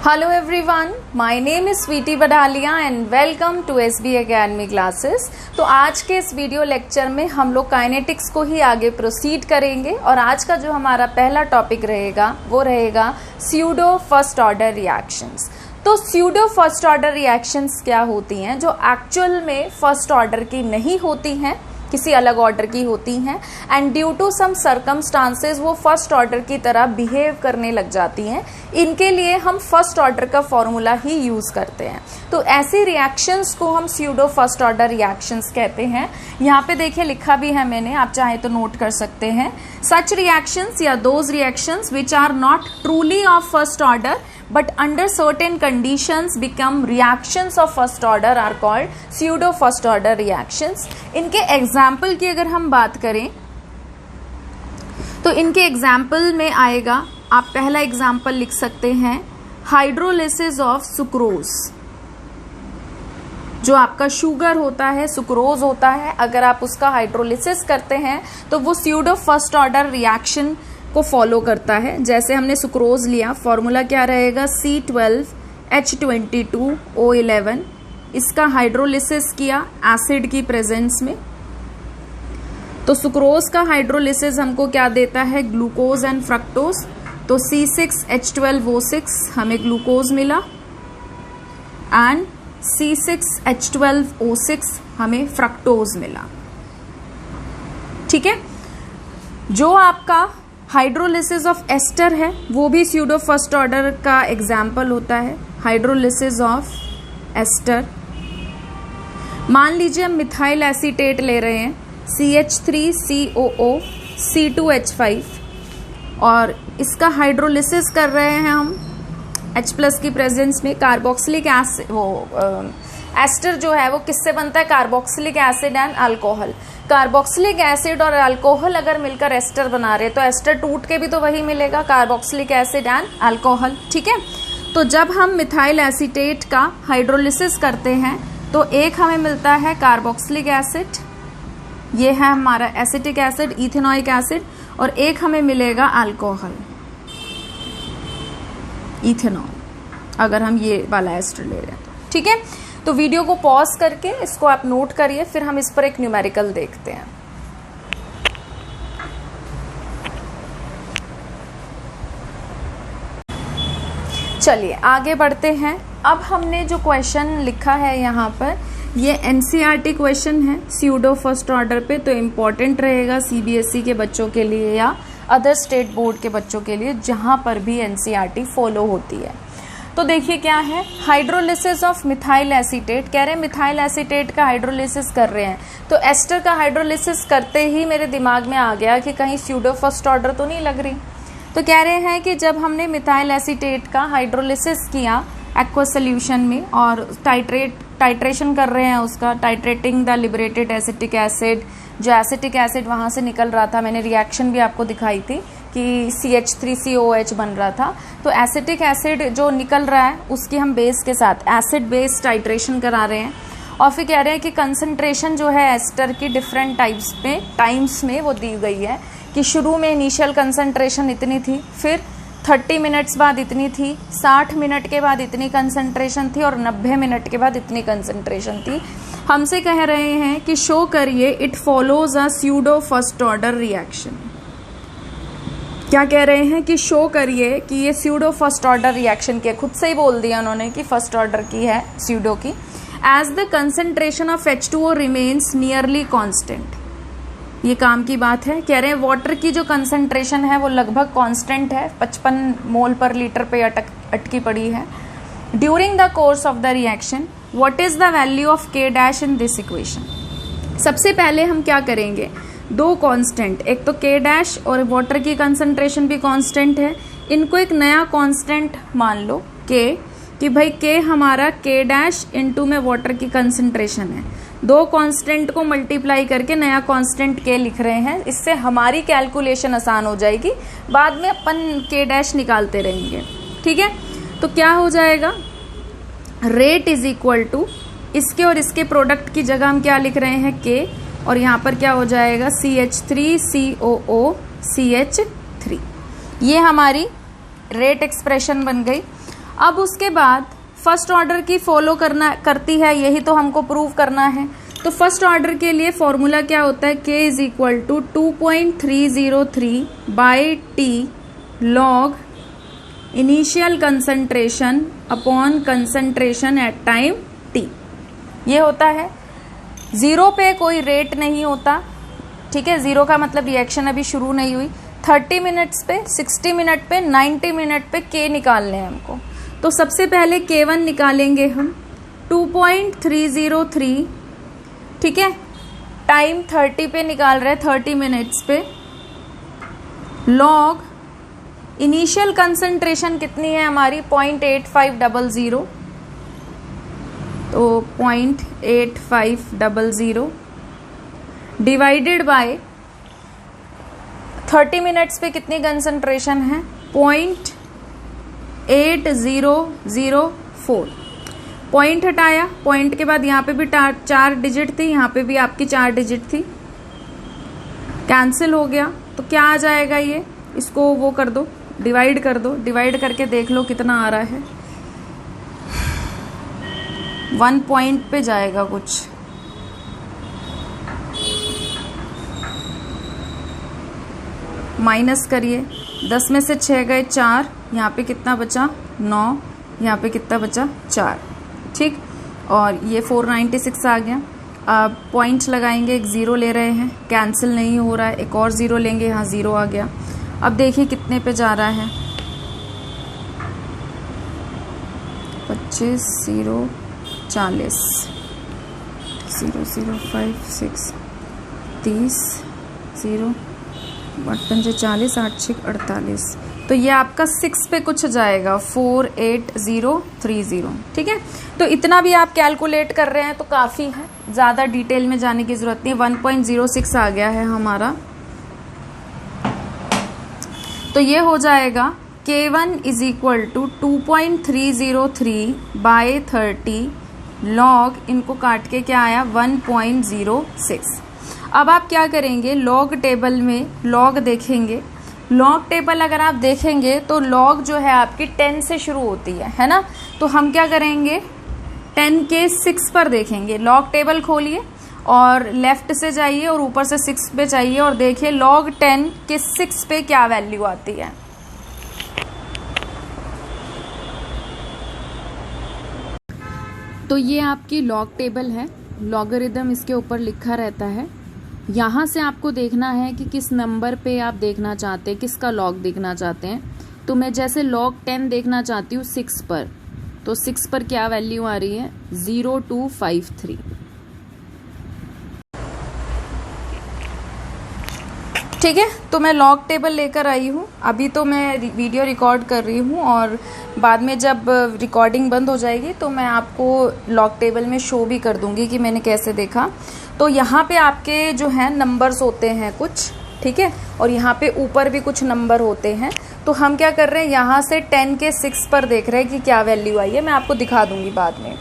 Hello everyone, my name is Sweety Badalia and welcome to SB Academy classes। तो आज के इस video lecture में हम लोग काइनेटिक्स को ही आगे प्रोसीड करेंगे और आज का जो हमारा पहला टॉपिक रहेगा वो रहेगा स्यूडो फर्स्ट ऑर्डर रिएक्शंस। तो स्यूडो फर्स्ट ऑर्डर रिएक्शंस क्या होती हैं जो एक्चुअल में फर्स्ट ऑर्डर की नहीं होती हैं, किसी अलग ऑर्डर की होती हैं and due to some circumstances वो फर्स्ट ऑर्डर की तरह बिहेव करने लग जाती हैं। इनके लिए हम फर्स्ट ऑर्डर का फॉर्मूला ही यूज करते हैं। तो ऐसी रिएक्शंस को हम स्यूडो फर्स्ट ऑर्डर रिएक्शंस कहते हैं। यहाँ पे देखिए लिखा भी है मैंने, आप चाहे तो नोट कर सकते हैं। सच रिएक्शंस या those reactions which are not truly of first order but under certain conditions become reactions of first order are called pseudo first order reactions। इनके एग्जाम्पल की अगर हम बात करें तो इनके एग्जाम्पल में आएगा, आप पहला एग्जाम्पल लिख सकते हैं हाइड्रोलिसिस ऑफ सुक्रोज। जो आपका शुगर होता है, सुक्रोज होता है, अगर आप उसका हाइड्रोलिसिस करते हैं तो वो स्यूडो फर्स्ट ऑर्डर रिएक्शन को फॉलो करता है। जैसे हमने सुक्रोज लिया, फॉर्मूला क्या रहेगा C12H22O11। इसका हाइड्रोलिसिस किया एसिड की प्रेजेंस में, तो सुक्रोज का हाइड्रोलिसिस हमको क्या देता है, ग्लूकोज एंड फ्रक्टोज। तो C6H12O6 हमें ग्लूकोज मिला एंड C6H12O6 हमें फ्रक्टोज मिला। ठीक है, जो आपका हाइड्रोलिसिस ऑफ एस्टर है वो भी स्यूडो फर्स्ट ऑर्डर का एग्जाम्पल होता है। हाइड्रोलिसिस ऑफ एस्टर, मान लीजिए हम मिथाइल एसीटेट ले रहे हैं CH3COO C2H5 और इसका हाइड्रोलिसिस कर रहे हैं हम H+ की प्रेजेंस में। कार्बोक्सिलिक एसिड, एस्टर जो है वो किससे बनता है, carboxylic acid and alcohol. Carboxylic acid और अल्कोहल अगर मिलकर एस्टर बना रहे तो एस्टर टूट के भी तो वही मिलेगा, कार्बोक्सिलिक एसिड एंड अल्कोहल। ठीक है, तो जब हम मिथाइल एसीटेट का हाइड्रोलिसिस करते हैं तो एक हमें मिलता है कार्बोक्सिलिक एसिड, ये है हमारा एसिटिक एसिड, इथेनॉइक एसिड, और एक हमें मिलेगा अल्कोहल, इथेनॉल, अगर हम ये वाला एस्टर ले रहे हैं। ठीक है, तो वीडियो को पॉज करके इसको आप नोट करिए, फिर हम इस पर एक न्यूमेरिकल देखते हैं। चलिए आगे बढ़ते हैं। अब हमने जो क्वेश्चन लिखा है यहाँ पर, ये एनसीईआरटी क्वेश्चन है स्यूडो फर्स्ट ऑर्डर पे, तो इम्पोर्टेंट रहेगा सीबीएसई के बच्चों के लिए या अदर स्टेट बोर्ड के बच्चों के लिए जहाँ पर भी एनसीईआरटी फॉलो होती है। तो देखिए क्या है, हाइड्रोलिसिस ऑफ मिथाइल एसीटेट, कह रहे हैं मिथाइल एसीटेट का हाइड्रोलिसिस कर रहे हैं। तो एस्टर का हाइड्रोलिसिस करते ही मेरे दिमाग में आ गया कि कहीं स्यूडो फर्स्ट ऑर्डर तो नहीं लग रही। तो कह रहे हैं कि जब हमने मिथाइल एसीटेट का हाइड्रोलिसिस किया एक्वा सोल्यूशन में और टाइट्रेशन कर रहे हैं उसका, टाइट्रेटिंग द लिबरेटेड एसिटिक एसिड, जो एसिटिक एसिड वहाँ से निकल रहा था, मैंने रिएक्शन भी आपको दिखाई थी कि CH3COH बन रहा था। तो एसिटिक एसिड जो निकल रहा है उसकी हम बेस के साथ एसिड बेस टाइट्रेशन करा रहे हैं और फिर कह रहे हैं कि कंसंट्रेशन जो है एस्टर की डिफरेंट टाइम्स में वो दी गई है कि शुरू में इनिशियल कंसंट्रेशन इतनी थी, फिर 30 मिनट्स बाद इतनी थी, 60 मिनट के बाद इतनी कंसंट्रेशन थी और 90 मिनट के बाद इतनी कंसंट्रेशन थी। हमसे कह रहे हैं कि शो करिए it follows a pseudo first order reaction. क्या कह रहे हैं कि शो करिए कि ये स्यूडो फर्स्ट ऑर्डर रिएक्शन की है, खुद से ही बोल दिया उन्होंने कि फर्स्ट ऑर्डर की है स्यूडो की। As the concentration of H2O remains nearly constant, ये काम की बात है। कह रहे हैं वाटर की जो कंसंट्रेशन है वो लगभग कांस्टेंट है, 55 मोल पर लीटर पे अटकी पड़ी है। During the course of the reaction what is the value of K' in this equation. सबसे पहले हम क्या करेंगे, दो कांस्टेंट, एक तो K' और वाटर की कंसंट्रेशन भी कांस्टेंट है, इनको एक नया कांस्टेंट मान लो K, कि भाई K हमारा K' इंटू में वाटर की कंसंट्रेशन है। दो कांस्टेंट को मल्टीप्लाई करके नया कांस्टेंट K लिख रहे हैं, इससे हमारी कैलकुलेशन आसान हो जाएगी, बाद में अपन K' निकालते रहेंगे। ठीक है, तो क्या हो जाएगा, रेट इज इक्वल टू इसके और इसके प्रोडक्ट की जगह हम क्या लिख रहे हैं K, और यहाँ पर क्या हो जाएगा CH3COO CH3, ये हमारी रेट एक्सप्रेशन बन गई। अब उसके बाद फर्स्ट ऑर्डर की फॉलो करती है, यही तो हमको प्रूव करना है। तो फर्स्ट ऑर्डर के लिए फॉर्मूला क्या होता है, k is equal to 2.303 by T log initial concentration upon concentration at time t। ये होता है, जीरो पे कोई रेट नहीं होता, ठीक है। जीरो का मतलब रिएक्शन अभी शुरू नहीं हुई। 30 मिनट्स पे, 60 मिनट पे, 90 मिनट पे k निकालने हैं हमको। तो सबसे पहले k1 निकालेंगे हम 2.303, ठीक है। टाइम 30 पे निकाल रहे हैं, 30 मिनट्स पे। लॉग इनिशियल कंसंट्रेशन कितनी है हमारी, 0.8500, तो 0.8500 डिवाइडेड बाय 30 मिनट्स पे कितनी कंसंट्रेशन है, 0.8004। पॉइंट हटाया, पॉइंट के बाद यहाँ पे भी 4 डिजिट थी, यहाँ पे भी आपकी 4 डिजिट थी, कैंसिल हो गया। तो क्या आ जाएगा ये, इसको वो कर दो, डिवाइड कर दो, डिवाइड करके देख लो कितना आ रहा है। 1 पॉइंट पे जाएगा कुछ, माइनस करिए, 10 में से 6 गए 4, यहाँ पे कितना बचा 9, यहाँ पे कितना बचा 4, ठीक। और ये 496 आ गया। अब पॉइंट्स लगाएंगे, एक ज़ीरो ले रहे हैं, कैंसिल नहीं हो रहा है, एक और ज़ीरो लेंगे, यहाँ ज़ीरो आ गया। अब देखिए कितने पे जा रहा है, 25 0 40 0 0 5 6 30 0 55 40 8 6 48। तो ये आपका 6 पे कुछ जाएगा, 48030, ठीक है। तो इतना भी आप कैलकुलेट कर रहे हैं तो काफ़ी है, ज़्यादा डिटेल में जाने की ज़रूरत नहीं। 1.06 आ गया है हमारा। तो ये हो जाएगा K1 is equal to 2.303 by 30 log, इनको काट के क्या आया 1.06। अब आप क्या करेंगे, लॉग टेबल में लॉग देखेंगे। लॉग टेबल अगर आप देखेंगे तो लॉग जो है आपकी 10 से शुरू होती है ना। तो हम क्या करेंगे, 10 के 6 पर देखेंगे। लॉग टेबल खोलिए और लेफ्ट से जाइए और ऊपर से 6 पे जाइए और देखिए लॉग 10 के 6 पे क्या वैल्यू आती है। तो ये आपकी लॉग टेबल है, लॉगरिदम इसके ऊपर लिखा रहता है। यहाँ से आपको देखना है कि किस नंबर पे आप देखना चाहते हैं, किसका लॉग देखना चाहते हैं। तो मैं जैसे लॉग 10 देखना चाहती हूँ 6 पर, तो 6 पर क्या वैल्यू आ रही है 0253, ठीक है। तो मैं लॉग टेबल लेकर आई हूँ, अभी तो मैं वीडियो रिकॉर्ड कर रही हूँ और बाद में जब रिकॉर्डिंग बंद हो जाएगी तो मैं आपको लॉग टेबल में शो भी कर दूंगी कि मैंने कैसे देखा। तो यहाँ पे आपके जो है नंबर्स होते हैं कुछ, ठीक है, और यहाँ पे ऊपर भी कुछ नंबर होते हैं। तो हम क्या कर रहे हैं, यहाँ से 10 के 6 पर देख रहे हैं कि क्या वैल्यू आई है, मैं आपको दिखा दूंगी बाद में।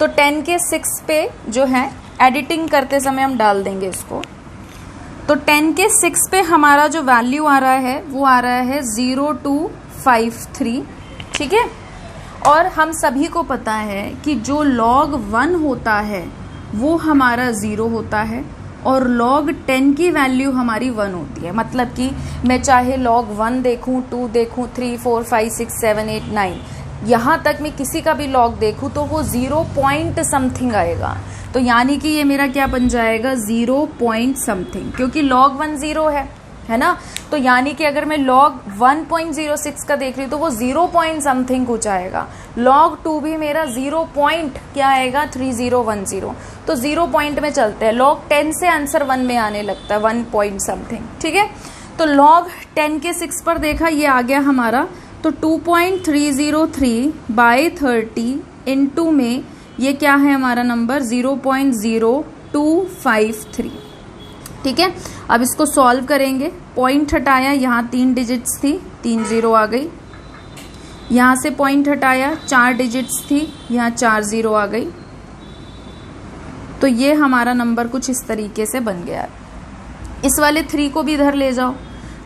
तो 10 के 6 पे जो है एडिटिंग करते समय हम डाल देंगे इसको। तो 10 के 6 पे हमारा जो वैल्यू आ रहा है वो आ रहा है 0253, ठीक है। और हम सभी को पता है कि जो log 1 होता है वो हमारा 0 होता है और log 10 की वैल्यू हमारी 1 होती है। मतलब कि मैं चाहे log 1 देखूं, 2 देखूं, 3 4 5 6 7 8 9, यहाँ तक मैं किसी का भी log देखूं तो वो 0 पॉइंट समथिंग आएगा। तो यानी कि ये मेरा क्या बन जाएगा 0 पॉइंट समथिंग, क्योंकि log 1 0 है ना। तो यानी कि अगर मैं log 1.06 का देख रही हूँ तो वो 0 पॉइंट समथिंग कुछ आएगा। log 2 भी मेरा 0 पॉइंट क्या आएगा 3010। तो 0 पॉइंट में चलते हैं। log 10 से आंसर 1 में आने लगता है 1 पॉइंट समथिंग, ठीक है। तो log 10 के 6 पर देखा, ये आ गया हमारा। तो 2.303 बाय 30 इंटू में ये क्या है हमारा नंबर 0.0253, ठीक है। अब इसको सॉल्व करेंगे। पॉइंट हटाया, यहाँ 3 डिजिट्स थी, 3 0 आ गई। यहाँ से पॉइंट हटाया, 4 डिजिट्स थी, यहाँ 4 0 आ गई। तो ये हमारा नंबर कुछ इस तरीके से बन गया। इस वाले 3 को भी इधर ले जाओ,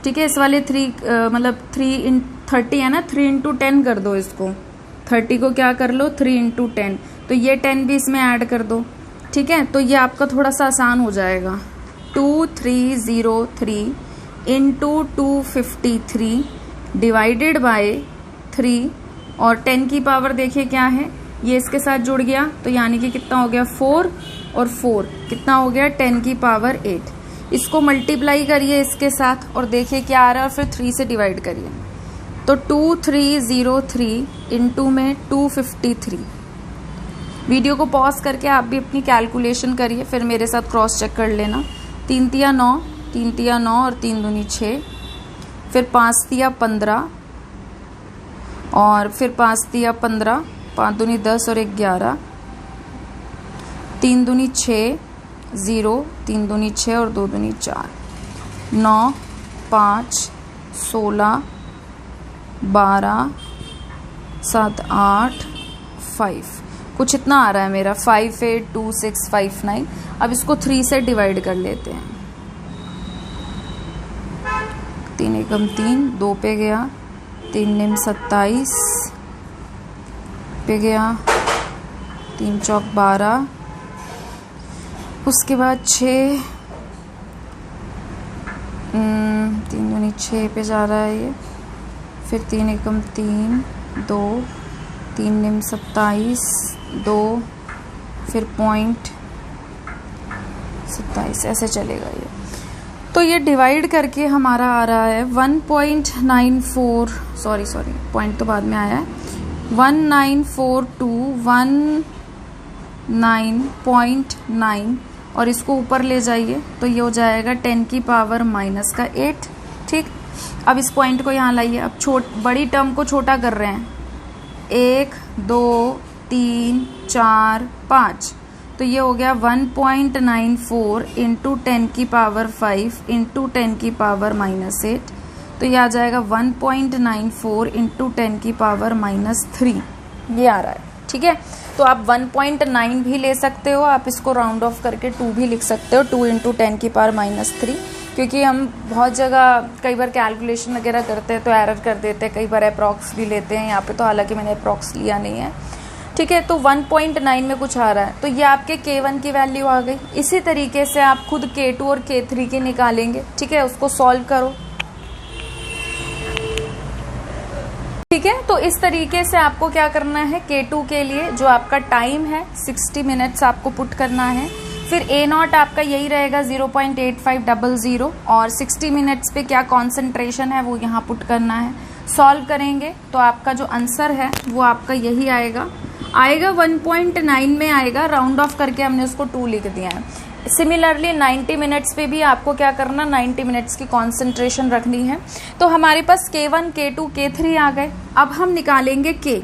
ठीक है। इस वाले 3 मतलब 3 × 30 है ना, 3 × 10 कर दो इसको, 30 को क्या कर लो 3 इंटू 10, तो ये 10 भी इसमें ऐड कर दो, ठीक है। तो ये आपका थोड़ा सा आसान हो जाएगा। 2303 इंटू 253 डिवाइडेड बाय 3, और 10 की पावर देखिए क्या है, ये इसके साथ जुड़ गया, तो यानी कि कितना हो गया 4 और 4 कितना हो गया 10 की पावर 8। इसको मल्टीप्लाई करिए इसके साथ और देखिए क्या आ रहा है, और फिर 3 से डिवाइड करिए। तो 2303 इंटू में 253। वीडियो को पॉज करके आप भी अपनी कैलकुलेशन करिए, फिर मेरे साथ क्रॉस चेक कर लेना। 3 तिया 9, 3 तिया 9 और 3 दूनी 6, फिर 5 तिया 15 और फिर 5 तिया 15, 5 दूनी 10 और 11, 3 दूनी 6 0, 3 दूनी 6 और 2 दूनी 4, 9 5 16 12 7 8 5, कुछ इतना आ रहा है मेरा 582659। अब इसको 3 से डिवाइड कर लेते हैं। 3 एकम 3, 2 पे गया, 3 निम 27 पे गया, 3 चौक 12, उसके बाद 6, 3 दूनी 6 पे जा रहा है ये, फिर 3 एकम 3 2, 3 निम 27 2, फिर पॉइंट 27, ऐसे चलेगा ये। तो ये डिवाइड करके हमारा आ रहा है 1.94, सॉरी पॉइंट तो बाद में आया है, 194219.9, और इसको ऊपर ले जाइए तो ये हो जाएगा 10 की पावर माइनस का 8, ठीक। अब इस पॉइंट को यहाँ लाइए, अब बड़ी टर्म को छोटा कर रहे हैं, 1 2 3 4 5, तो ये हो गया 1.94 इंटू 10 की पावर 5 इंटू 10 की पावर माइनस 8, तो ये आ जाएगा 1.94 इंटू 10 की पावर माइनस 3, ये आ रहा है, ठीक है। तो आप 1.9 भी ले सकते हो, आप इसको राउंड ऑफ करके 2 भी लिख सकते हो, 2 इंटू 10 की पावर माइनस 3, क्योंकि हम बहुत जगह कई बार कैलकुलेशन वगैरह करते हैं तो एरर कर देते हैं, कई बार अप्रॉक्स भी लेते हैं यहाँ पे, तो हालांकि मैंने अप्रॉक्स लिया नहीं है, ठीक है। तो 1.9 में कुछ आ रहा है, तो ये आपके K1 की वैल्यू आ गई। इसी तरीके से आप खुद K2 और K3 की निकालेंगे, ठीक है, उसको सॉल्व करो, ठीक है। तो इस तरीके से आपको क्या करना है, K2 के लिए जो आपका टाइम है 60 मिनट्स आपको पुट करना है, फिर A0 आपका यही रहेगा 0.8500, और 60 मिनट्स पे क्या कॉन्सेंट्रेशन है वो यहाँ पुट करना है। सॉल्व करेंगे तो आपका जो आंसर है वो आपका यही आएगा 1.9 में आएगा, राउंड ऑफ करके हमने उसको 2 लिख दिया है। सिमिलरली 90 मिनट्स पे भी आपको क्या करना, 90 मिनट्स की कॉन्सेंट्रेशन रखनी है। तो हमारे पास K1 K2 K3 आ गए। अब हम निकालेंगे K,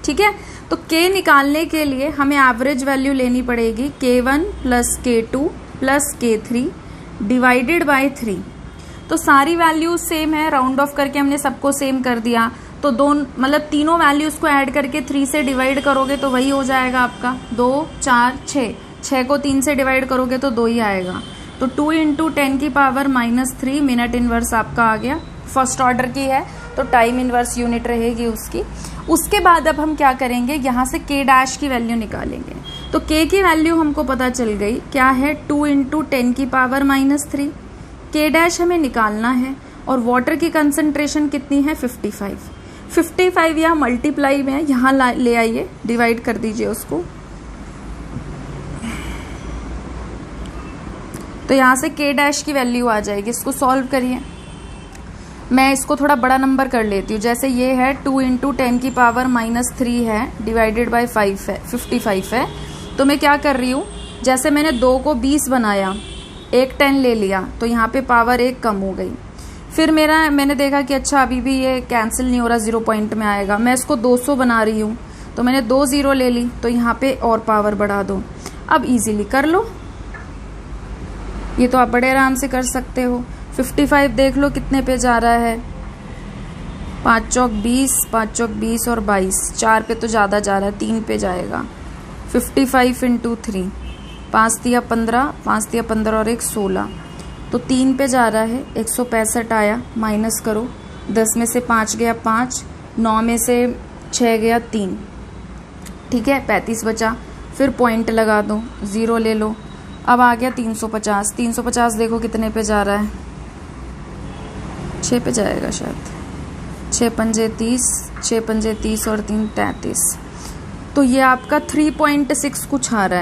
ठीक है। तो K निकालने के लिए हमें एवरेज वैल्यू लेनी पड़ेगी, K1 plus K2 plus K3 divided by 3। तो सारी वैल्यूज सेम है, राउंड ऑफ करके हमने सबको सेम कर दिया, तो मतलब तीनों वैल्यूज को ऐड करके 3 से डिवाइड करोगे तो वही हो जाएगा आपका 2 4 6, 6 को 3 से डिवाइड करोगे तो 2 ही आएगा। तो 2 इंटू 10 की पावर माइनस 3 मिनट इनवर्स आपका आ गया। फर्स्ट ऑर्डर की है तो टाइम इनवर्स यूनिट रहेगी उसकी। उसके बाद अब हम क्या करेंगे, यहाँ से K डैश की वैल्यू निकालेंगे। तो K की वैल्यू हमको पता चल गई, क्या है 2 इंटू 10 की पावर माइनस 3। K डैश हमें निकालना है, और वाटर की कंसंट्रेशन कितनी है 55 यहाँ मल्टीप्लाई में है, यहाँ ले आइए, डिवाइड कर दीजिए उसको। तो यहाँ से K डैश की वैल्यू आ जाएगी, इसको सॉल्व करिए। मैं इसको थोड़ा बड़ा नंबर कर लेती हूँ, जैसे ये है 2 इंटू 10 की पावर माइनस 3 है डिवाइडेड बाय 5 है, 55 है। तो मैं क्या कर रही हूँ, जैसे मैंने 2 को 20 बनाया, एक 10 ले लिया, तो यहाँ पे पावर 1 कम हो गई। फिर मैंने देखा कि अच्छा अभी भी ये कैंसिल नहीं हो रहा, 0 पॉइंट में आएगा, मैं इसको 200 बना रही हूँ, तो मैंने 2 0 ले ली, तो यहाँ पे और पावर बढ़ा दो। अब इजीली कर लो, ये तो आप बड़े आराम से कर सकते हो। 55 देख लो कितने पे जा रहा है, 5 चौक 20, 5 चौक 20 और 22, 4 पे तो ज़्यादा जा रहा है, 3 पे जाएगा। 55 इंटू 3, 5 तिया 15, 5 तिया 15 और 1 16, तो 3 पे जा रहा है, 165 आया। माइनस करो, 10 में से 5 गया 5, 9 में से 6 गया 3, ठीक है 35 बचा, फिर पॉइंट लगा दो, 0 ले लो। अब आ गया 350, 350 देखो कितने पे जा रहा है, 6 पे जाएगा शायद, 6 पंजे 30, 6 पंजे 30 और 3 33, तो ये आपका 3.6 कुछ आ रहा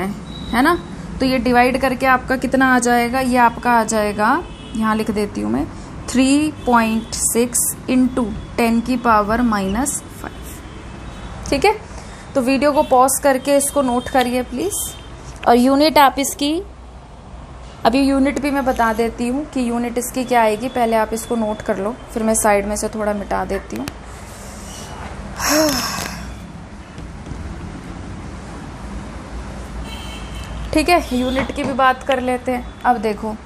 है ना। तो ये डिवाइड करके आपका कितना आ जाएगा, ये आपका आ जाएगा, यहाँ लिख देती हूँ मैं, 3.6 इंटू 10 की पावर -5, ठीक है। तो वीडियो को पॉज करके इसको नोट करिए प्लीज़। और यूनिट आप इसकी, अभी यूनिट भी मैं बता देती हूँ कि यूनिट इसकी क्या आएगी, पहले आप इसको नोट कर लो, फिर मैं साइड में से थोड़ा मिटा देती हूँ। ठीक है, यूनिट की भी बात कर लेते हैं। अब देखो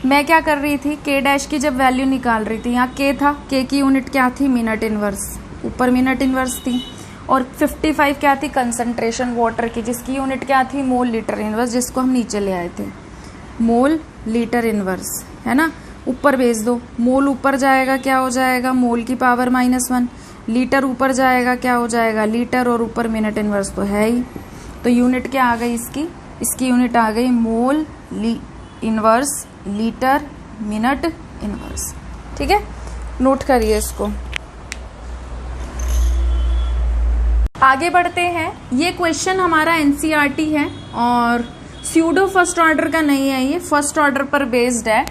मैं क्या कर रही थी, के डैश की जब वैल्यू निकाल रही थी, यहाँ के था, के की यूनिट क्या थी, मिनट इनवर्स, ऊपर मिनट इनवर्स थी, और 55 क्या थी, कंसंट्रेशन वाटर की, जिसकी यूनिट क्या थी, मोल लीटर इनवर्स, जिसको हम नीचे ले आए थे, मोल लीटर इनवर्स, है ना। ऊपर भेज दो, मोल ऊपर जाएगा क्या हो जाएगा, मोल की पावर -1, लीटर ऊपर जाएगा क्या हो जाएगा, लीटर, और ऊपर मिनट इनवर्स तो है ही। तो यूनिट क्या आ गई इसकी यूनिट आ गई mole inverse litre minute inverse, ठीक है, नोट करिए इसको। आगे बढ़ते हैं। ये क्वेश्चन हमारा एनसीईआरटी है और स्यूडो फर्स्ट ऑर्डर का नहीं है, ये फर्स्ट ऑर्डर पर बेस्ड है,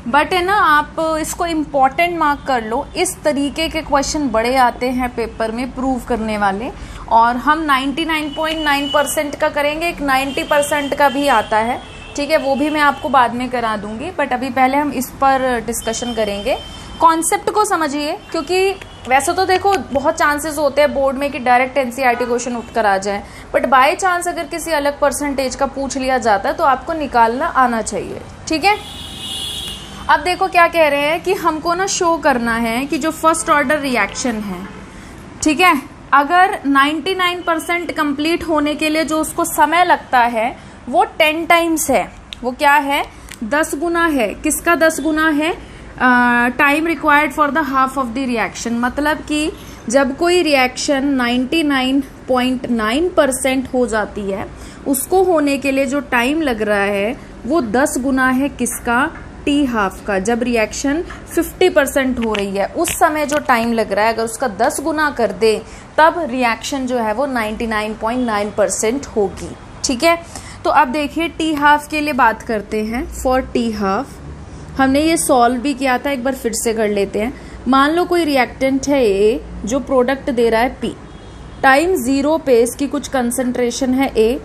बट है ना, आप इसको इम्पॉर्टेंट मार्क कर लो। इस तरीके के क्वेश्चन बड़े आते हैं पेपर में प्रूव करने वाले, और हम 99.9% का करेंगे, एक 90% का भी आता है, ठीक है, वो भी मैं आपको बाद में करा दूंगी, बट अभी पहले हम इस पर डिस्कशन करेंगे। कॉन्सेप्ट को समझिए, क्योंकि वैसे तो देखो बहुत चांसेस होते हैं बोर्ड में कि डायरेक्ट एनसीईआरटी क्वेश्चन उठ कर आ जाए, बट बाय चांस अगर किसी अलग परसेंटेज का पूछ लिया जाता है तो आपको निकालना आना चाहिए, ठीक है। अब देखो क्या कह रहे हैं कि हमको ना शो करना है कि जो फर्स्ट ऑर्डर रिएक्शन है, ठीक है, अगर 99% कंप्लीट होने के लिए जो उसको समय लगता है वो 10 टाइम्स है। वो क्या है, 10 गुना है। किसका 10 गुना है, time required for the half of the reaction. मतलब कि जब कोई रिएक्शन 99.9% हो जाती है, उसको होने के लिए जो टाइम लग रहा है वो 10 गुना है किसका, टी हाफ का। जब रिएक्शन 50% हो रही है उस समय जो टाइम लग रहा है, अगर उसका 10 गुना कर दे तब रिएक्शन जो है वो 99.9% होगी, ठीक है। तो अब देखिए टी हाफ के लिए बात करते हैं। फॉर टी हाफ हमने ये सॉल्व भी किया था, एक बार फिर से कर लेते हैं। मान लो कोई रिएक्टेंट है ए जो प्रोडक्ट दे रहा है पी, टाइम 0 पे इसकी कुछ कंसंट्रेशन है ए,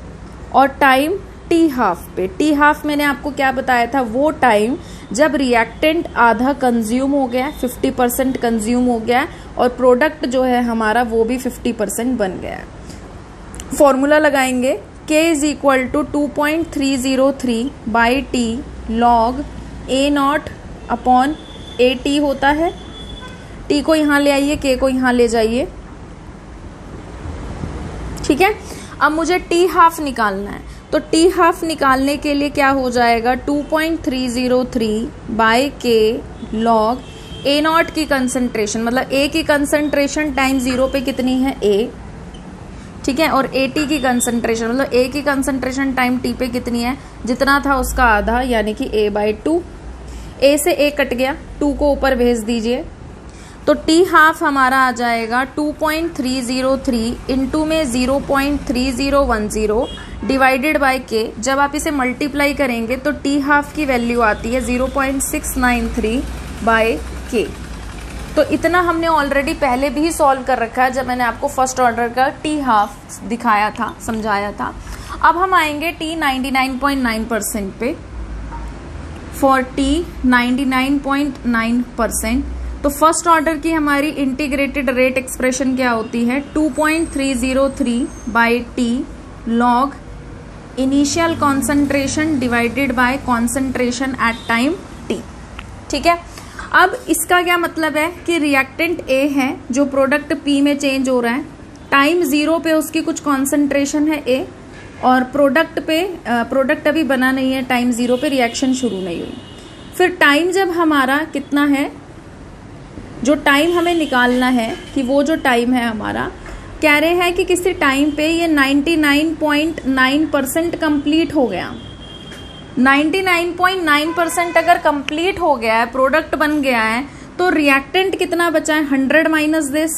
और टाइम टी हाफ पे, टी हाफ मैंने आपको क्या बताया था, वो टाइम जब रिएक्टेंट आधा कंज्यूम हो गया, 50% कंज्यूम हो गया, और प्रोडक्ट जो है हमारा वो भी 50% बन गया है। फॉर्मूला लगाएंगे, K is equal to 2.303 by T log A0 upon AT होता है। T को यहाँ ले आइए, K को यहाँ ले जाइए, ठीक है। अब मुझे टी हाफ निकालना है, तो टी हाफ निकालने के लिए क्या हो जाएगा, 2.303 बाई के लॉग A0 की कंसंट्रेशन, मतलब A की कंसंट्रेशन टाइम 0 पे कितनी है, A, ठीक है, और AT की कंसंट्रेशन, मतलब A की कंसंट्रेशन टाइम T पे कितनी है, जितना था उसका आधा, यानी कि A/2। A से A कट गया, 2 को ऊपर भेज दीजिए, तो टी हाफ हमारा आ जाएगा 2.303 इंटू में 0.3010 डिवाइडेड बाय के। जब आप इसे मल्टीप्लाई करेंगे तो टी हाफ की वैल्यू आती है 0.693 बाय के। तो इतना हमने ऑलरेडी पहले भी सॉल्व कर रखा है, जब मैंने आपको फर्स्ट ऑर्डर का टी हाफ दिखाया था, समझाया था। अब हम आएंगे टी 99.9% पे। फॉर टी 99.9%, तो फर्स्ट ऑर्डर की हमारी इंटीग्रेटेड रेट एक्सप्रेशन क्या होती है, 2.303 by T log initial concentration divided by concentration at time T, ठीक है। अब इसका क्या मतलब है कि रिएक्टेंट ए है जो प्रोडक्ट पी में चेंज हो रहा है, टाइम 0 पे उसकी कुछ कॉन्सेंट्रेशन है ए, और प्रोडक्ट अभी बना नहीं है, टाइम 0 पे रिएक्शन शुरू नहीं हुई। फिर टाइम जब हमारा कितना है, जो टाइम हमें निकालना है कि वो जो टाइम है हमारा कह रहे हैं कि किसी टाइम पे ये 99.9% कंप्लीट हो गया। 99.9% अगर कंप्लीट हो गया है, प्रोडक्ट बन गया है, तो रिएक्टेंट कितना बचा है? 100 माइनस दिस,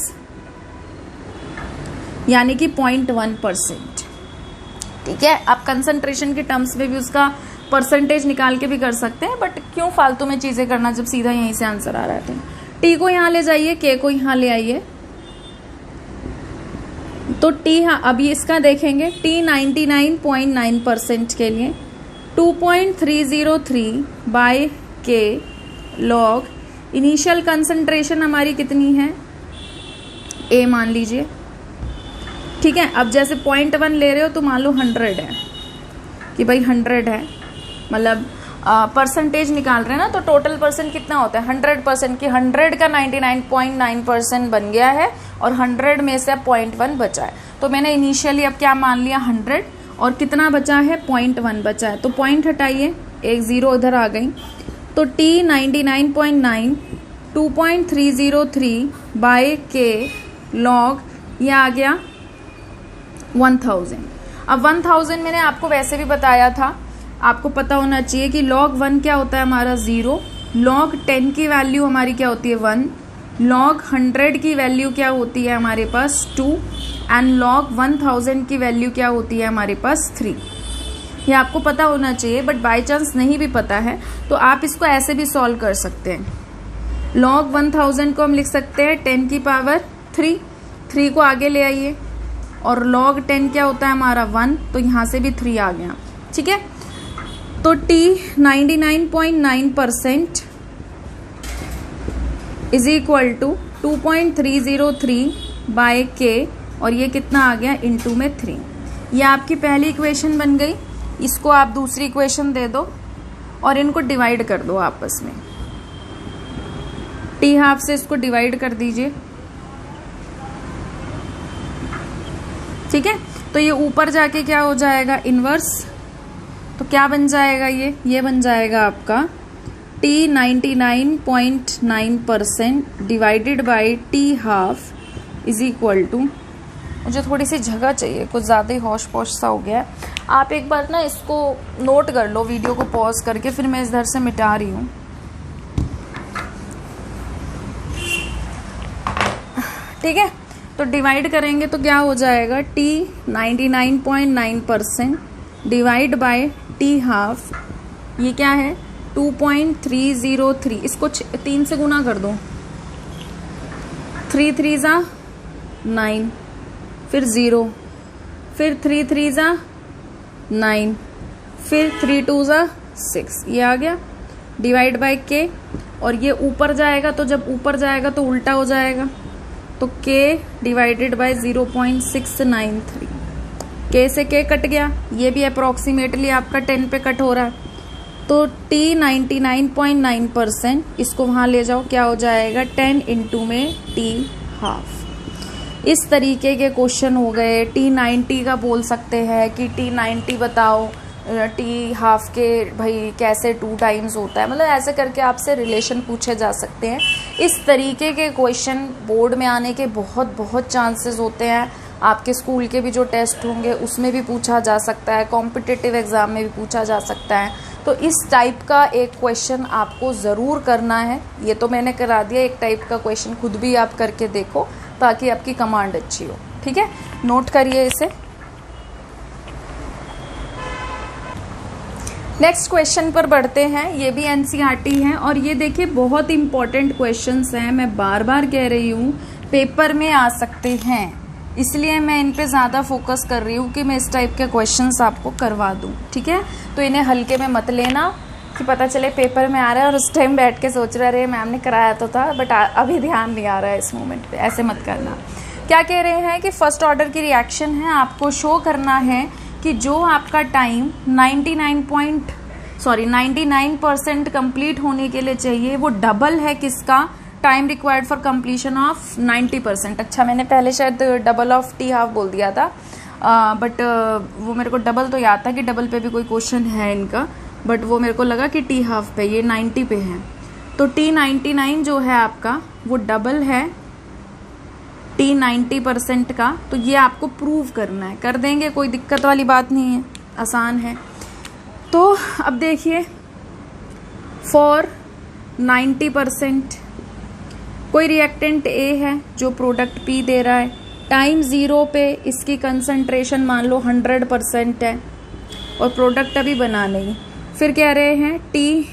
यानी कि 0.1%। ठीक है, आप कंसंट्रेशन के टर्म्स में भी उसका परसेंटेज निकाल के भी कर सकते हैं, बट क्यों फालतू में चीजें करना जब सीधा यहीं से आंसर आ रहा है। टी को यहां ले जाइए, के को यहां ले आइए, तो टी, हाँ अभी इसका देखेंगे, टी 99.9% के लिए 2.303 बाय के लॉग इनिशियल कंसंट्रेशन हमारी कितनी है? ए मान लीजिए। ठीक है, अब जैसे 0.1 ले रहे हो तो मान लो 100 है कि भाई 100 है, मतलब परसेंटेज निकाल रहे हैं ना, तो टोटल परसेंट कितना होता है? 100% की 100 का 99.9% बन गया है और 100 में से 0.1 बचा है। तो मैंने इनिशियली अब क्या मान लिया? 100, और कितना बचा है? 0.1 बचा है, तो पॉइंट हटाइए, एक जीरो इधर आ गई, तो टी 99.9 2.303 बाय के लॉग, ये आ गया 1000। अब 1000 मैंने आपको वैसे भी बताया था, आपको पता होना चाहिए कि log 1 क्या होता है हमारा? 0, log 10 की वैल्यू हमारी क्या होती है? 1, log 100 की वैल्यू क्या होती है हमारे पास? 2, एंड log 1000 की वैल्यू क्या होती है हमारे पास? 3। ये आपको पता होना चाहिए, बट बाय चांस नहीं भी पता है तो आप इसको ऐसे भी सॉल्व कर सकते हैं। log 1000 को हम लिख सकते हैं 10 की पावर 3, 3 को आगे ले आइए, और log 10 क्या होता है हमारा? 1, तो यहां से भी 3 आ गया। ठीक है, तो T 99.9% is equal to 2.303 by K, और ये कितना आ गया? इनटू में 3। ये आपकी पहली इक्वेशन बन गई। इसको आप दूसरी इक्वेशन दे दो और इनको डिवाइड कर दो आपस में। T हाफ से इसको डिवाइड कर दीजिए। ठीक है, तो ये ऊपर जाके क्या हो जाएगा? इनवर्स। तो क्या बन जाएगा? ये बन जाएगा आपका T 99.9% divided by T half is equal to, मुझे थोड़ी सी जगह चाहिए, कुछ ज़्यादा ही हौश पौश सा हो गया है। आप एक बार ना इसको नोट कर लो, वीडियो को पॉज करके, फिर मैं इधर से मिटा रही हूँ। ठीक है, तो डिवाइड करेंगे तो क्या हो जाएगा? T 99.9% divide by T half, ये क्या है? 2.303, इसको 3 से गुना कर दो, 3 3 जा 9, फिर 0, फिर 3 3 जा 9, फिर 3 2 जा 6, ये आ गया डिवाइड बाय के। और ये ऊपर जाएगा, तो जब ऊपर जाएगा तो उल्टा हो जाएगा, तो k डिवाइडेड बाय 0.693, के से के कट गया, ये भी अप्रोक्सीमेटली आपका 10 पे कट हो रहा है। तो T 99.9%, इसको वहां ले जाओ, क्या हो जाएगा? 10 इंटू में T हाफ। इस तरीके के क्वेश्चन हो गए। T 90 का बोल सकते हैं कि T 90 बताओ, T हाफ के भाई कैसे 2 टाइम्स होता है, मतलब ऐसे करके आपसे रिलेशन पूछे जा सकते हैं। इस तरीके के क्वेश्चन बोर्ड में आने के बहुत चांसेस होते हैं। आपके स्कूल के भी जो टेस्ट होंगे उसमें भी पूछा जा सकता है, कॉम्पिटिटिव एग्जाम में भी पूछा जा सकता है। तो इस टाइप का एक क्वेश्चन आपको ज़रूर करना है। ये तो मैंने करा दिया, एक टाइप का क्वेश्चन खुद भी आप करके देखो ताकि आपकी कमांड अच्छी हो। ठीक है, नोट करिए इसे। नेक्स्ट क्वेश्चन पर बढ़ते हैं। ये भी एनसीईआरटी है और ये देखिए बहुत इंपॉर्टेंट क्वेश्चंस हैं। मैं बार बार कह रही हूँ पेपर में आ सकते हैं, इसलिए मैं इन पे ज़्यादा फोकस कर रही हूँ कि मैं इस टाइप के क्वेश्चंस आपको करवा दूँ। ठीक है, तो इन्हें हल्के में मत लेना कि पता चले पेपर में आ रहा है और उस टाइम बैठ के सोच रहे मैम ने कराया तो था बट अभी ध्यान नहीं आ रहा है इस मोमेंट पे। ऐसे मत करना। क्या कह रहे हैं कि फर्स्ट ऑर्डर की रिएक्शन है, आपको शो करना है कि जो आपका टाइम 99% कंप्लीट होने के लिए चाहिए वो डबल है किसका? Time required for completion of 90%। अच्छा, मैंने पहले शायद डबल ऑफ टी हाफ बोल दिया था, बट वो मेरे को डबल तो याद था कि डबल पे भी कोई क्वेश्चन है इनका, बट वो मेरे को लगा कि टी हाफ पे, ये 90 पे है। तो T 99 जो है आपका वो डबल है T 90% का, तो ये आपको प्रूव करना है, कर देंगे, कोई दिक्कत वाली बात नहीं है, आसान है। तो अब देखिए फॉर 90% कोई रिएक्टेंट A है जो प्रोडक्ट P दे रहा है, टाइम 0 पे इसकी कंसंट्रेशन मान लो 100% है और प्रोडक्ट अभी बना नहीं, फिर कह रहे हैं T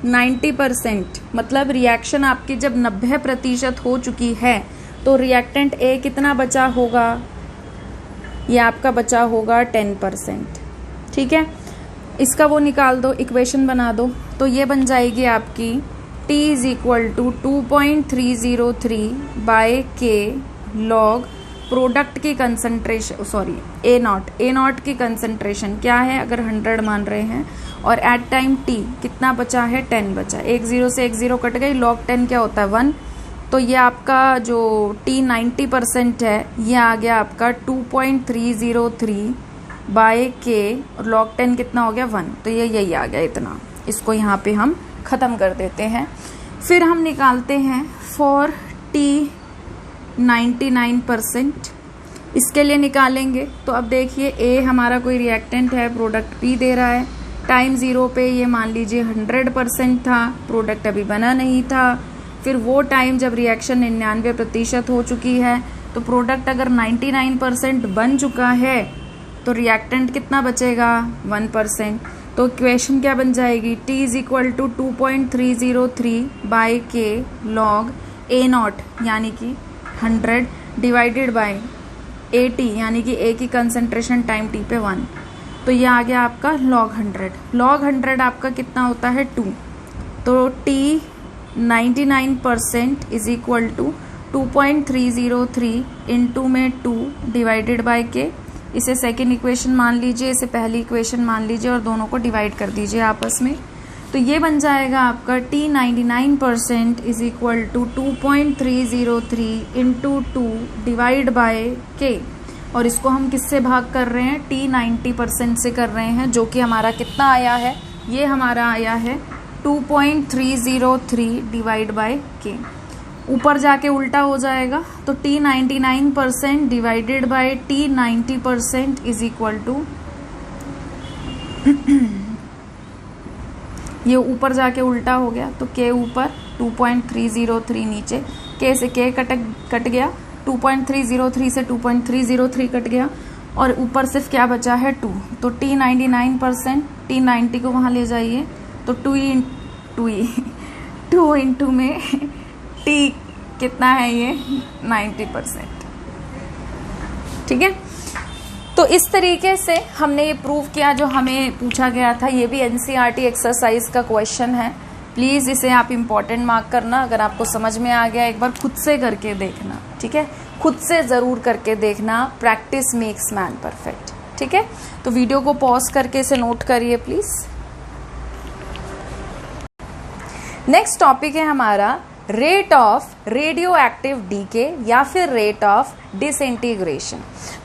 90%, मतलब रिएक्शन आपकी जब 90% हो चुकी है तो रिएक्टेंट A कितना बचा होगा, ये आपका बचा होगा 10%। ठीक है, इसका वो निकाल दो, इक्वेशन बना दो, तो ये बन जाएगी आपकी T is equal to 2.303 by K log product की कंसंट्रेशन, सॉरी ए नॉट की कंसंट्रेशन क्या है, अगर 100 मान रहे हैं, और एट टाइम T कितना बचा है, 10 बचा, एक 0 से एक 0 कट गई, लॉग 10 क्या होता है 1, तो ये आपका जो T 90% है ये आ गया आपका 2.303 बाय K और लॉग 10 कितना हो गया 1, तो ये यही आ गया इतना। इसको यहाँ पे हम ख़त्म कर देते हैं। फिर हम निकालते हैं फॉर T 99%, इसके लिए निकालेंगे। तो अब देखिए A हमारा कोई रिएक्टेंट है, प्रोडक्ट P दे रहा है, टाइम 0 पे ये मान लीजिए 100% था, प्रोडक्ट अभी बना नहीं था, फिर वो टाइम जब रिएक्शन 99% हो चुकी है तो प्रोडक्ट अगर 99% बन चुका है तो रिएक्टेंट कितना बचेगा 1%। तो इक्वेशन क्या बन जाएगी, T is equal to 2.303 by K log A naught यानी कि 100 डिवाइडेड बाय AT यानी कि A की कंसंट्रेशन टाइम T पे 1, तो ये आ गया आपका लॉग 100। लॉग 100 आपका कितना होता है 2, तो T 99% इज इक्वल टू 2.303 इंटू में 2 डिवाइडेड बाय K, इसे सेकेंड इक्वेशन मान लीजिए, इसे पहली इक्वेशन मान लीजिए और दोनों को डिवाइड कर दीजिए आपस में, तो ये बन जाएगा आपका T 99% इज इक्वल टू 2.303 इंटू 2 डिवाइड बाय K, और इसको हम किससे भाग कर रहे हैं, T 90% से कर रहे हैं, जो कि हमारा कितना आया है, ये हमारा आया है 2.303 डिवाइड बाय K। ऊपर जाके उल्टा हो जाएगा, तो T 99% divided by T 90% is equal to ये ऊपर जाके उल्टा हो गया, तो K ऊपर 2.303 नीचे, K से K कट गया, 2.303 से 2.303 कट गया, और ऊपर सिर्फ क्या बचा है 2, तो T 99%, T 90 को वहाँ ले जाइए, तो 2 इंटू में T कितना है ये 90%। ठीक है, तो इस तरीके से हमने ये प्रूव किया जो हमें पूछा गया था। ये भी NCERT एक्सरसाइज का क्वेश्चन है, प्लीज़ इसे आप इम्पोर्टेंट मार्क करना। अगर आपको समझ में आ गया एक बार खुद से करके देखना, ठीक है, खुद से ज़रूर करके देखना, प्रैक्टिस मेक्स मैन परफेक्ट। ठीक है, तो वीडियो को पॉज करके इसे नोट करिए प्लीज़। नेक्स्ट टॉपिक है हमारा rate of radioactive decay या फिर रेट ऑफ डिसइंटीग्रेशन।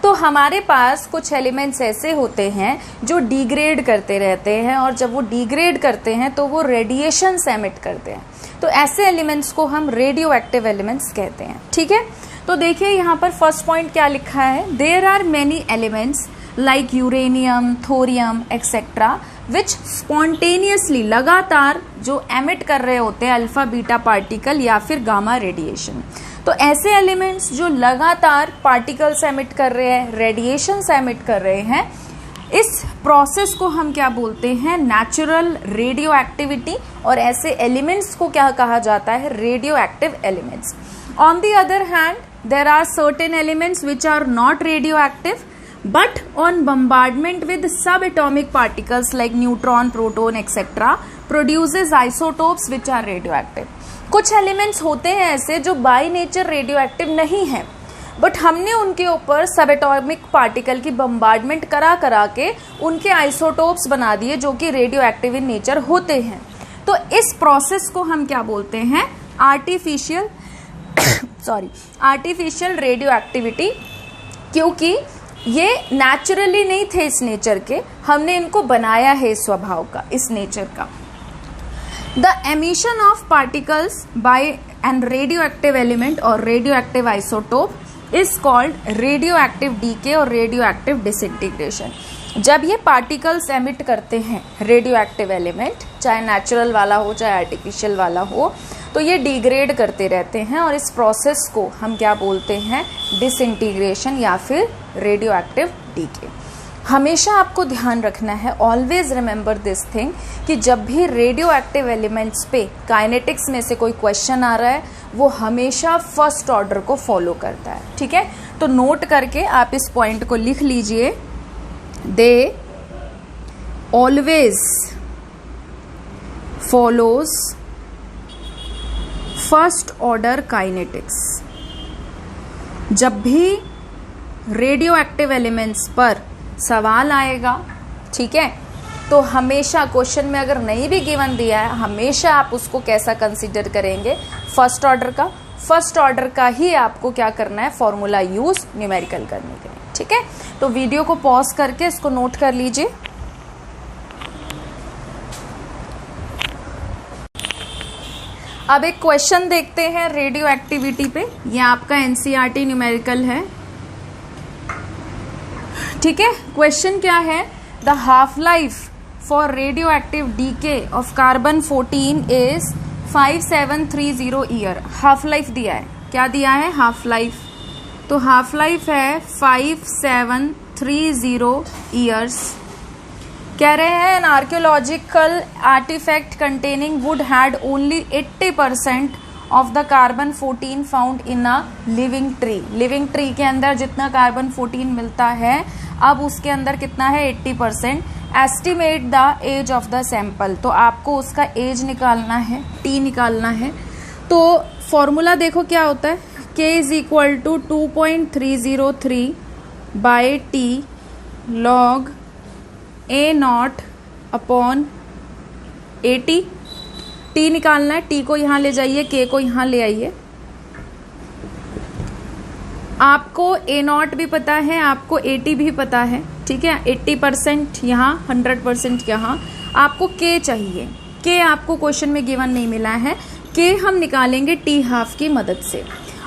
तो हमारे पास कुछ एलिमेंट्स ऐसे होते हैं जो डिग्रेड करते रहते हैं, और जब वो डिग्रेड करते हैं तो वो रेडिएशन एमिट करते हैं, तो ऐसे एलिमेंट्स को हम रेडियो एक्टिव एलिमेंट्स कहते हैं। ठीक है, तो देखिए यहाँ पर फर्स्ट पॉइंट क्या लिखा है, there are many elements like uranium, thorium etcetera which spontaneously लगातार जो एमिट कर रहे होते हैं अल्फा बीटा पार्टिकल या फिर गामा रेडिएशन। तो ऐसे एलिमेंट्स जो लगातार पार्टिकल्स एमिट कर रहे हैं, रेडिएशन एमिट कर रहे हैं, इस प्रोसेस को हम क्या बोलते हैं, नेचुरल रेडियो एक्टिविटी, और ऐसे एलिमेंट्स को क्या कहा जाता है, radioactive elements. On the other hand there are certain elements which are not radioactive but on bombardment with subatomic particles like neutron, proton etc. produces isotopes which are radioactive. कुछ elements होते हैं ऐसे जो by nature radio active नहीं है, but हमने उनके ऊपर सबएटॉमिक पार्टिकल की बम्बार्डमेंट करा के उनके आइसोटोप्स बना दिए जो कि रेडियो एक्टिव इन नेचर होते हैं। तो इस प्रोसेस को हम क्या बोलते हैं, आर्टिफिशियल रेडियो एक्टिविटी, क्योंकि ये नेचुरली नहीं थे इस नेचर के, हमने इनको बनाया है इस स्वभाव का, इस नेचर का। The emission of particles by and radioactive element और radioactive isotope is called radioactive decay और रेडियो एक्टिव डिसइंटीग्रेशन। जब ये पार्टिकल्स एमिट करते हैं रेडियो एक्टिव एलिमेंट, चाहे नेचुरल वाला हो चाहे आर्टिफिशियल वाला हो, तो ये डिग्रेड करते रहते हैं और इस प्रोसेस को हम क्या बोलते हैं, डिसइंटीग्रेशन या फिर रेडियो एक्टिव डीके। हमेशा आपको ध्यान रखना है, ऑलवेज रिमेंबर दिस थिंग, कि जब भी रेडियो एक्टिव एलिमेंट्स पे काइनेटिक्स में से कोई क्वेश्चन आ रहा है वो हमेशा फर्स्ट ऑर्डर को फॉलो करता है। ठीक है, तो नोट करके आप इस पॉइंट को लिख लीजिए, they always follows first order kinetics. जब भी रेडियो एक्टिव एलिमेंट्स पर सवाल आएगा, ठीक है, तो हमेशा क्वेश्चन में अगर नहीं भी गिवन दिया है, हमेशा आप उसको कैसा कंसीडर करेंगे, फर्स्ट ऑर्डर का। फर्स्ट ऑर्डर का ही आपको क्या करना है, फॉर्मूला यूज न्यूमेरिकल करने के लिए। ठीक है, तो वीडियो को पॉज करके इसको नोट कर लीजिए। अब एक क्वेश्चन देखते हैं रेडियो एक्टिविटी पे। ये आपका एनसीईआरटी न्यूमेरिकल है। ठीक है, क्वेश्चन क्या है, the half life for radioactive decay of carbon 14 is 5730 year. Half life दिया है, क्या दिया है, हाफ लाइफ। तो हाफ लाइफ है 5730 ईयर्स। कह रहे हैं an archaeological artefact containing wood had only 80% of the carbon 14 found in a living tree. Living tree के अंदर जितना कार्बन 14 मिलता है, अब उसके अंदर कितना है, 80%। Estimate the age of the sample, तो आपको उसका एज निकालना है, टी निकालना है। तो फॉर्मूला देखो क्या होता है, k is equal to 2.303 by T log A naught upon 80। T निकालना है, टी को यहाँ ले जाइए, के को यहाँ ले आइए। आपको ए नॉट भी पता है, आपको 80 भी पता है। ठीक है, 80% यहाँ, 100% यहाँ। आपको के चाहिए, के आपको क्वेश्चन में गिवन नहीं मिला है, के हम निकालेंगे टी हाफ की मदद से।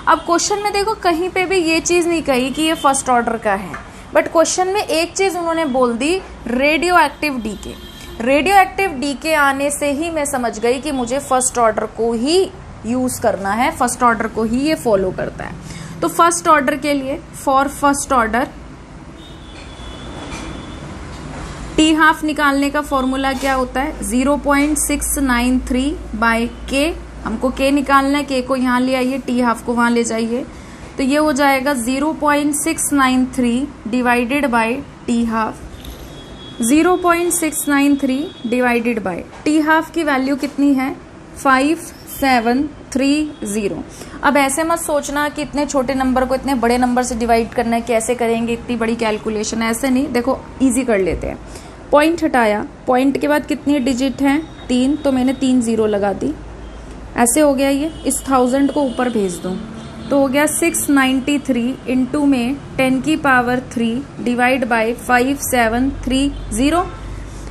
अब क्वेश्चन में देखो कहीं पे भी ये चीज नहीं कही कि ये फर्स्ट ऑर्डर का है, बट क्वेश्चन में एक चीज उन्होंने बोल दी, radioactive decay. Radioactive decay आने से ही मैं समझ गई कि मुझे फर्स्ट ऑर्डर को ही यूज करना है, फर्स्ट ऑर्डर को ही ये फॉलो करता है। तो फर्स्ट ऑर्डर के लिए, for first order T half निकालने का फॉर्मूला क्या होता है, 0.693 बाई के। हमको के निकालना है, के को यहाँ ले आइए, टी हाफ को वहां ले जाइए, तो ये हो जाएगा 0.693 divided by T half. 0.693 divided by T half की वैल्यू कितनी है, 5730। अब ऐसे मत सोचना कि इतने छोटे नंबर को इतने बड़े नंबर से डिवाइड करना है, कैसे करेंगे इतनी बड़ी कैलकुलेशन, ऐसे नहीं। देखो इजी कर लेते हैं, पॉइंट हटाया, पॉइंट के बाद कितनी डिजिट हैं, 3, तो मैंने 3 0 लगा दी, ऐसे हो गया। ये इस 1000 को ऊपर भेज दूं तो हो गया 693 इंटू में 10 की पावर 3 डिवाइड बाय 5730।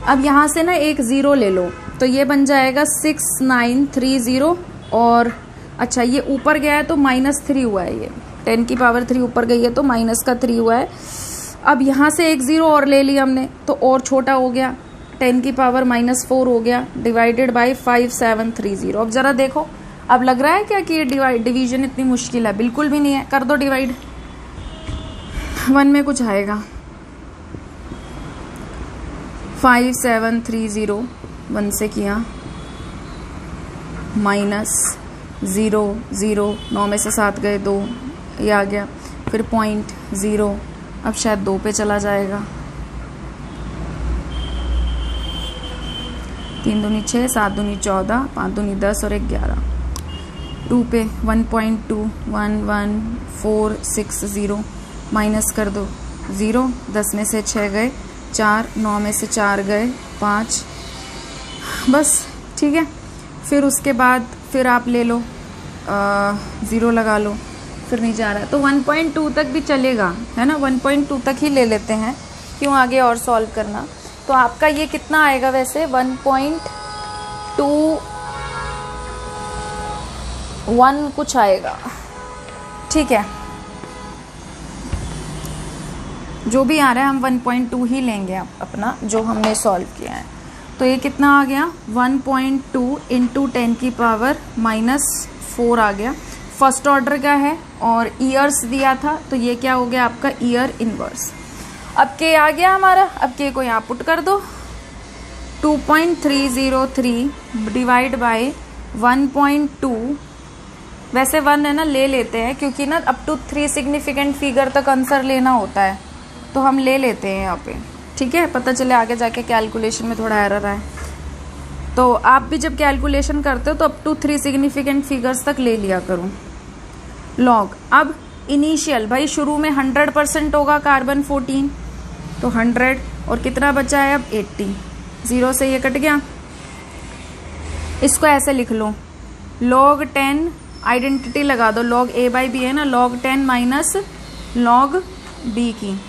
अब यहाँ से ना एक 0 ले लो, तो ये बन जाएगा 6930। और अच्छा ये ऊपर गया है तो -3 हुआ है, ये 10 की पावर 3 ऊपर गई है तो माइनस का 3 हुआ है। अब यहाँ से एक 0 और ले लिया हमने, तो और छोटा हो गया, 10 की पावर -4 हो गया, डिवाइडेड बाय 5730। अब जरा देखो, अब लग रहा है क्या कि ये डिवीजन इतनी मुश्किल है, बिल्कुल भी नहीं है। कर दो डिवाइड, 1 में कुछ आएगा, 5730 1 से किया, -0 0, 9 में से 7 गए 2, ये आ गया, फिर 0.0, अब शायद 2 पे चला जाएगा, 3 दूनी 6, 7 दूनी 14, 5 दूनी 10 और 1 11, 2 पे 1.211460 माइनस कर दो 0, 10 में से 6 गए 4, 9 में से 4 गए 5, बस ठीक है। फिर उसके बाद फिर आप ले लो 0 लगा लो, फिर नहीं जा रहा है तो 1.2 तक भी चलेगा, है ना, 1.2 तक ही ले लेते हैं, क्यों आगे और सॉल्व करना। तो आपका ये कितना आएगा वैसे 1.2 1 कुछ आएगा, ठीक है। जो भी आ रहा है हम 1.2 ही लेंगे अपना, जो हमने सॉल्व किया है। तो ये कितना आ गया, 1.2 इंटू 10 की पावर -4 आ गया। फर्स्ट ऑर्डर का है और ईयर्स दिया था, तो ये क्या हो गया आपका ईयर इनवर्स। अब के आ गया हमारा, अब के को यहाँ पुट कर दो। 2.303 डिवाइड बाय 1.2, वैसे 1 है ना ले लेते हैं, क्योंकि ना अप टू 3 सिग्निफिकेंट फिगर तक आंसर लेना होता है, तो हम ले लेते हैं यहाँ पे, ठीक है। पता चले आगे जाके कैलकुलेशन में थोड़ा एरर आए। तो आप भी जब कैलकुलेशन करते हो तो अप टू 3 सिग्निफिकेंट फिगर्स तक ले लिया करो। लॉग, अब इनिशियल भाई शुरू में 100% होगा कार्बन 14, तो 100 और कितना बचा है अब 80, 0 से ये कट गया। इसको ऐसे लिख लो, log 10 आइडेंटिटी लगा दो, log a बाई बी है ना, log 10 माइनस log b की,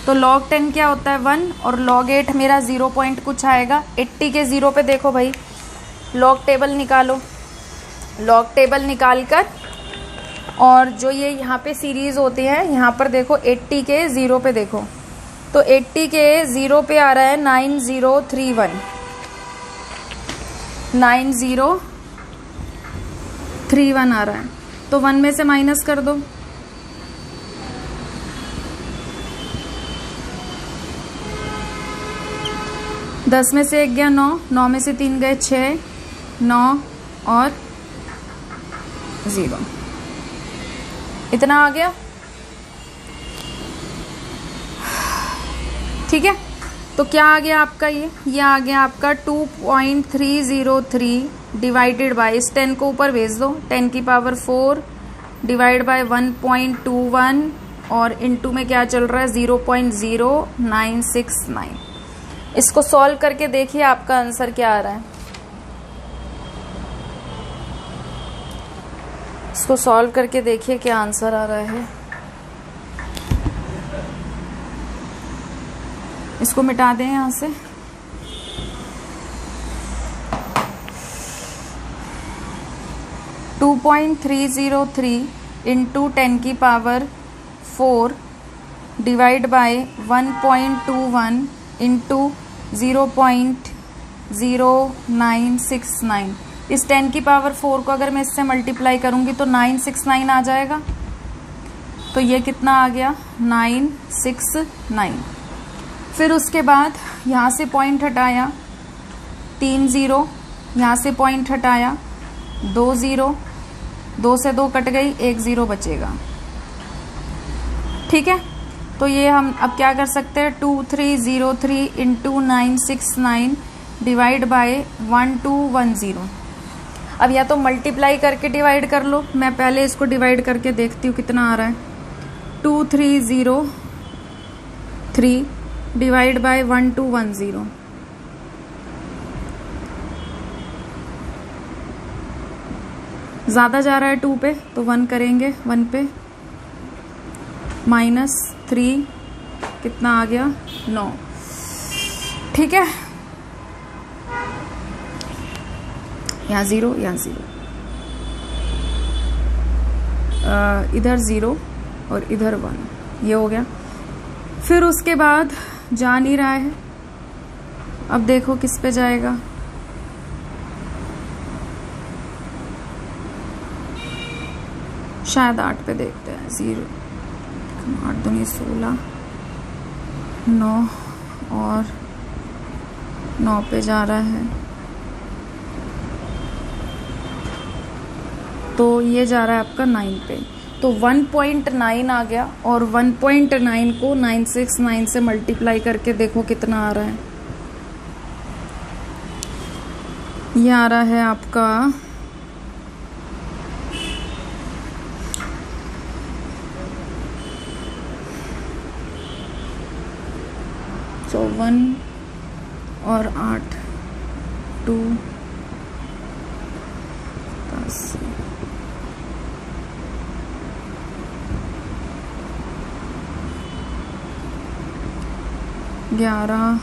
तो log 10 क्या होता है 1 और log 8 मेरा 0 पॉइंट कुछ आएगा। 80 के 0 पे देखो भाई, log टेबल निकालो, log टेबल निकाल कर और जो ये यहाँ पे सीरीज होती है यहाँ पर देखो 80 के 0 पे देखो, तो 80 के 0 पे आ रहा है 9031, 9031 आ रहा है, तो 1 में से माइनस कर दो। दस में से 1 गया 9, 9 में से 3 गए 6, 9 और 0, इतना आ गया, ठीक है। तो क्या आ गया आपका, ये आ गया आपका 2.303 डिवाइडेड बाय, इस 10 को ऊपर भेज दो, 10 की पावर 4 डिवाइड बाय 1.21 और इनटू में क्या चल रहा है 0.0969। इसको सॉल्व करके देखिए आपका आंसर क्या आ रहा है। इसको सॉल्व करके देखिए क्या आंसर आ रहा है। इसको मिटा दें यहाँ से। .303 इंटू 10 की पावर 4 डिवाइड बाय 1.21 इंटू 0.0969। इस 10 की पावर 4 को अगर मैं इससे मल्टीप्लाई करूंगी तो 969 आ जाएगा। तो ये कितना आ गया 969। फिर उसके बाद यहाँ से पॉइंट हटाया 3 0, यहाँ से पॉइंट हटाया 2 0, 2 से 2 कट गई, 1 0 बचेगा, ठीक है। तो ये हम अब क्या कर सकते हैं 2303 इंटू 969 डिवाइड बाय 1210। अब या तो मल्टीप्लाई करके डिवाइड कर लो, मैं पहले इसको डिवाइड करके देखती हूँ कितना आ रहा है। 2303 डिवाइड बाय 1210, ज़्यादा जा रहा है 2 पे तो 1 करेंगे, 1 पे -3 कितना आ गया 9, ठीक है। यहाँ 0, यहाँ 0, इधर 0 और इधर 1, ये हो गया। फिर उसके बाद जा नहीं रहा है, अब देखो किस पे जाएगा। शायद 8 पे देखते हैं। 0 8 दूनी 16, 9 और 9 पे जा रहा है, तो ये जा रहा है आपका 9 पे, तो 1.9 आ गया। और 1.9 को 969 से मल्टीप्लाई करके देखो कितना आ रहा है। ये आ रहा है आपका 1 और 8 2 10 11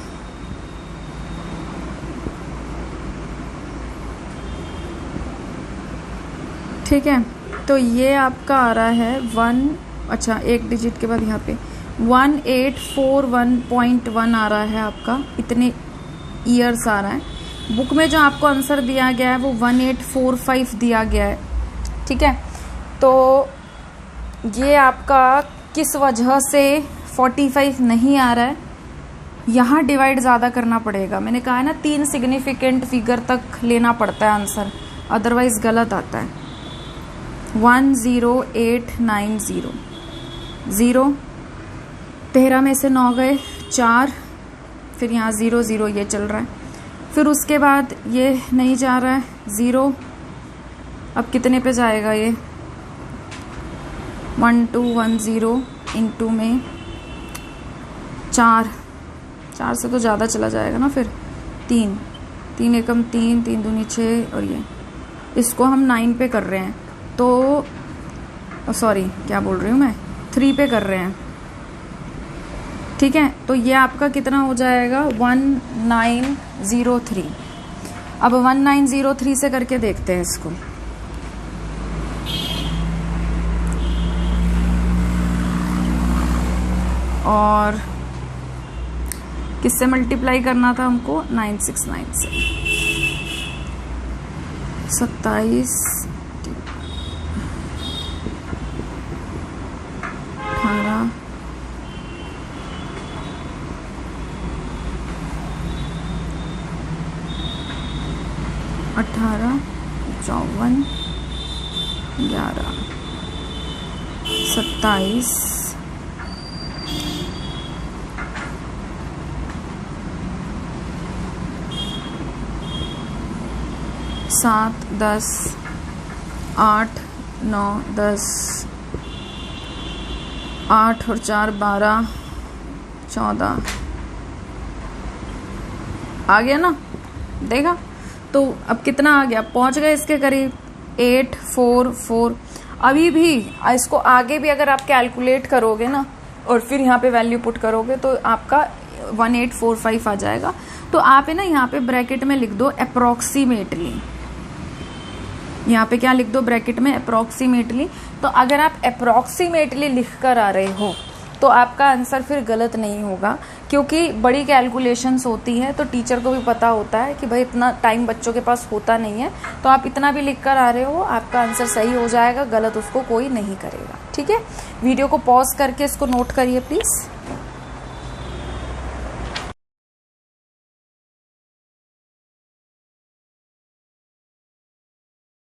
9 ठीक है, तो ये आपका आ रहा है 1, अच्छा एक डिजिट के बाद यहाँ पे 1841.1 आ रहा है आपका, इतने ईयर्स आ रहा है। बुक में जो आपको आंसर दिया गया है वो 1845 दिया गया है। ठीक है, तो ये आपका किस वजह से 45 नहीं आ रहा है, यहाँ डिवाइड ज़्यादा करना पड़ेगा। मैंने कहा है ना 3 सिग्निफिकेंट फिगर तक लेना पड़ता है आंसर, अदरवाइज गलत आता है। 10890 0, 13 में से 9 गए 4, फिर यहाँ 0 0 ये चल रहा है, फिर उसके बाद ये नहीं जा रहा है 0, अब कितने पे जाएगा ये 1210 इंटू में 4 से तो ज़्यादा चला जाएगा ना, फिर 3 एकम 3 3 दूनी 6, और ये इसको हम 9 पे कर रहे हैं, तो सॉरी क्या बोल रही हूँ मैं, 3 पे कर रहे हैं। ठीक है, तो ये आपका कितना हो जाएगा 1903। अब 1903 से करके देखते हैं इसको। और किससे मल्टीप्लाई करना था हमको, 969 से। 27 18 18 54 11 27 7 10 8 9 10 8 और 4 12 14 आ गया ना, देखा। तो अब कितना आ गया, पहुंच गए इसके करीब 844। अभी भी इसको आगे भी अगर आप कैलकुलेट करोगे ना और फिर यहाँ पे वैल्यू पुट करोगे तो आपका 1845 आ जाएगा। तो आप है ना यहाँ पे ब्रैकेट में लिख दो अप्रोक्सीमेटली, यहाँ पे क्या लिख दो ब्रैकेट में अप्रोक्सीमेटली। तो अगर आप अप्रोक्सीमेटली लिख कर आ रहे हो तो आपका आंसर फिर गलत नहीं होगा, क्योंकि बड़ी कैलकुलेशंस होती है तो टीचर को भी पता होता है कि भाई इतना टाइम बच्चों के पास होता नहीं है। तो आप इतना भी लिख कर आ रहे हो, आपका आंसर सही हो जाएगा, गलत उसको कोई नहीं करेगा। ठीक है, वीडियो को पॉज करके इसको नोट करिए प्लीज़।